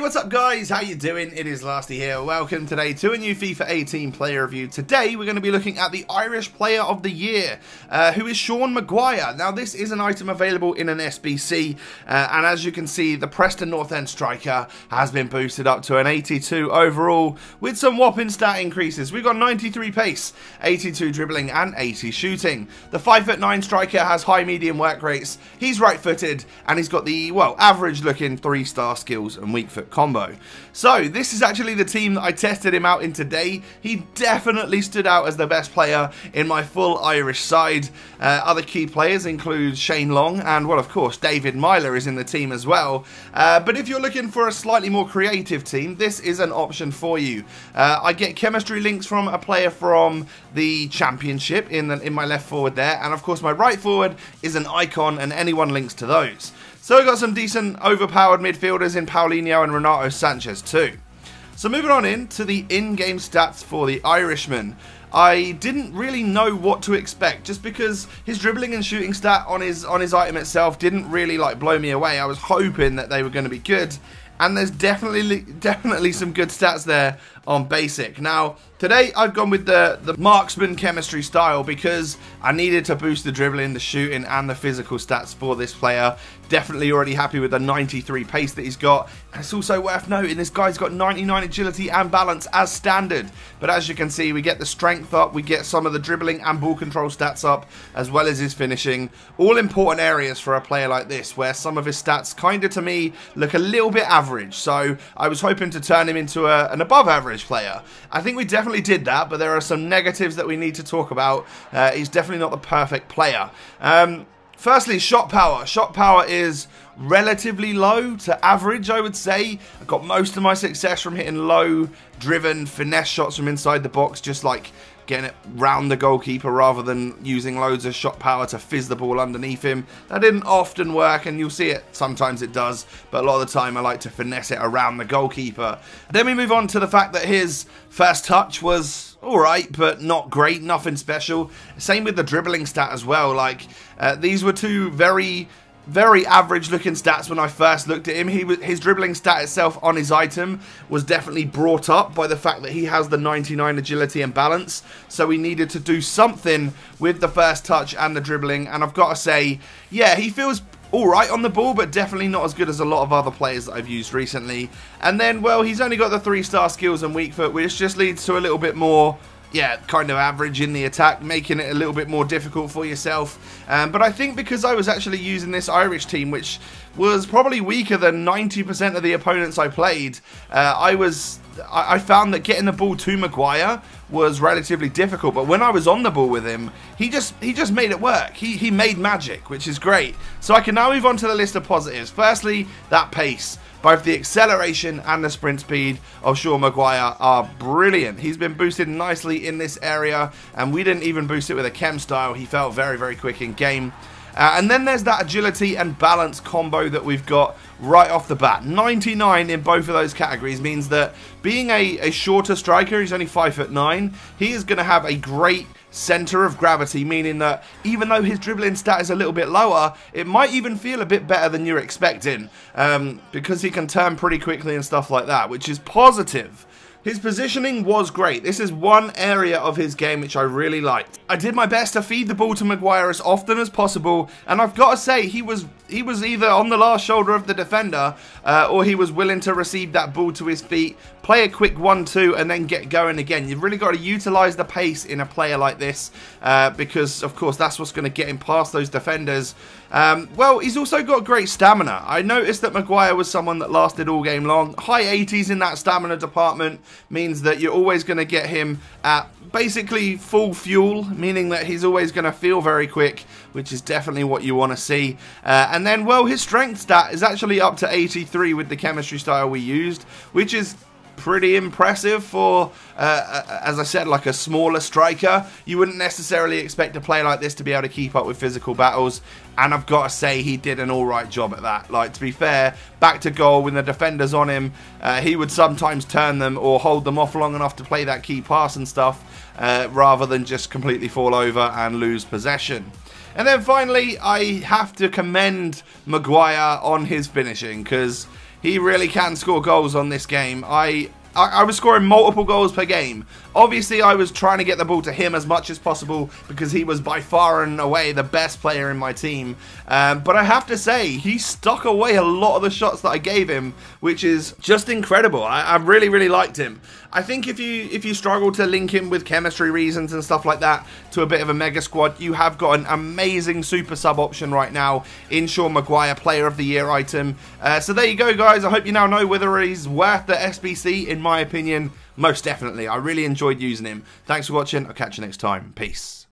what's up guys? How you doing? It is Lasty here. Welcome today to a new FIFA 18 player review. Today we're going to be looking at the Irish Player of the Year, who is Poty Maguire. Now this is an item available in an SBC, and as you can see, the Preston North End striker has been boosted up to an 82 overall with some whopping stat increases. We've got 93 pace, 82 dribbling and 80 shooting. The 5'9" striker has high medium work rates, he's right footed, and he's got the, well, average looking 3-star skills and weak foot combo. So this is actually the team that I tested him out in today. He definitely stood out as the best player in my full Irish side. Other key players include Shane Long and, well, of course, David Myler is in the team as well. But if you're looking for a slightly more creative team, this is an option for you. I get chemistry links from a player from the Championship in my left forward there, and of course my right forward is an icon, and anyone links to those. So we've got some decent overpowered midfielders in Paulinho and Renato Sanchez too. So moving on into the in-game stats for the Irishman. I didn't really know what to expect, just because his dribbling and shooting stat on his item itself didn't really like blow me away. I was hoping that they were going to be good, and there's definitely some good stats there on basic. Now today I've gone with the marksman chemistry style because I needed to boost the dribbling, the shooting and the physical stats for this player. Definitely already happy with the 93 pace that he's got, and it's also worth noting this guy's got 99 agility and balance as standard, but as you can see we get the strength up, we get some of the dribbling and ball control stats up, as well as his finishing, all important areas for a player like this where some of his stats kind of to me look a little bit average. So I was hoping to turn him into an above average player. I think we definitely did that, but there are some negatives that we need to talk about. He's definitely not the perfect player. Firstly, shot power. Shot power is relatively low to average, I would say. I got most of my success from hitting low driven finesse shots from inside the box, just like getting it round the goalkeeper rather than using loads of shot power to fizz the ball underneath him. That didn't often work, and you'll see it, sometimes it does, but a lot of the time I like to finesse it around the goalkeeper. Then we move on to the fact that his first touch was alright, but not great, nothing special. Same with the dribbling stat as well. Like, these were two very average looking stats when I first looked at him. His dribbling stat itself on his item was definitely brought up by the fact that he has the 99 agility and balance, so we needed to do something with the first touch and the dribbling, and I've got to say, yeah, he feels alright on the ball, but definitely not as good as a lot of other players that I've used recently. And then, well, he's only got the 3-star skills and weak foot, which just leads to a little bit more, yeah, kind of average in the attack, making it a little bit more difficult for yourself. But I think because I was actually using this Irish team, which was probably weaker than 90% of the opponents I played, I found that getting the ball to Maguire was relatively difficult. But when I was on the ball with him, he just made it work. He made magic, which is great. So I can now move on to the list of positives. Firstly, that pace. Both the acceleration and the sprint speed of Poty Maguire are brilliant. He's been boosted nicely in this area, and we didn't even boost it with a chem style. He felt very quick in game. And then there's that agility and balance combo that we've got right off the bat. 99 in both of those categories means that being a shorter striker, he's only 5'9", he is going to have a great center of gravity, meaning that even though his dribbling stat is a little bit lower, it might even feel a bit better than you're expecting, because he can turn pretty quickly and stuff like that, which is positive. His positioning was great. This is one area of his game which I really liked. I did my best to feed the ball to Maguire as often as possible, and I've got to say he was either on the last shoulder of the defender, or he was willing to receive that ball to his feet, play a quick 1-2 and then get going again. You've really got to utilise the pace in a player like this, because of course that's what's going to get him past those defenders. Well, he's also got great stamina. I noticed that Maguire was someone that lasted all game long. High 80s in that stamina department means that you're always going to get him at basically full fuel, meaning that he's always going to feel very quick, which is definitely what you want to see. And then, well, his strength stat is actually up to 83 with the chemistry style we used, which is pretty impressive for, as I said, like a smaller striker. You wouldn't necessarily expect a player like this to be able to keep up with physical battles, and I've got to say he did an alright job at that. Like, to be fair, back to goal when the defender's on him, he would sometimes turn them or hold them off long enough to play that key pass and stuff, rather than just completely fall over and lose possession. And then finally, I have to commend Maguire on his finishing, because He really can score goals on this game. I was scoring multiple goals per game. Obviously, I was trying to get the ball to him as much as possible because he was by far and away the best player in my team. But I have to say, he stuck away a lot of the shots that I gave him, which is just incredible. I really, really liked him. I think if you struggle to link him with chemistry reasons and stuff like that to a bit of a mega squad, you have got an amazing super sub option right now in Sean Maguire, Player of the Year item. So there you go, guys. I hope you now know whether he's worth the SBC. In my opinion, most definitely. I really enjoyed using him. Thanks for watching. I'll catch you next time. Peace.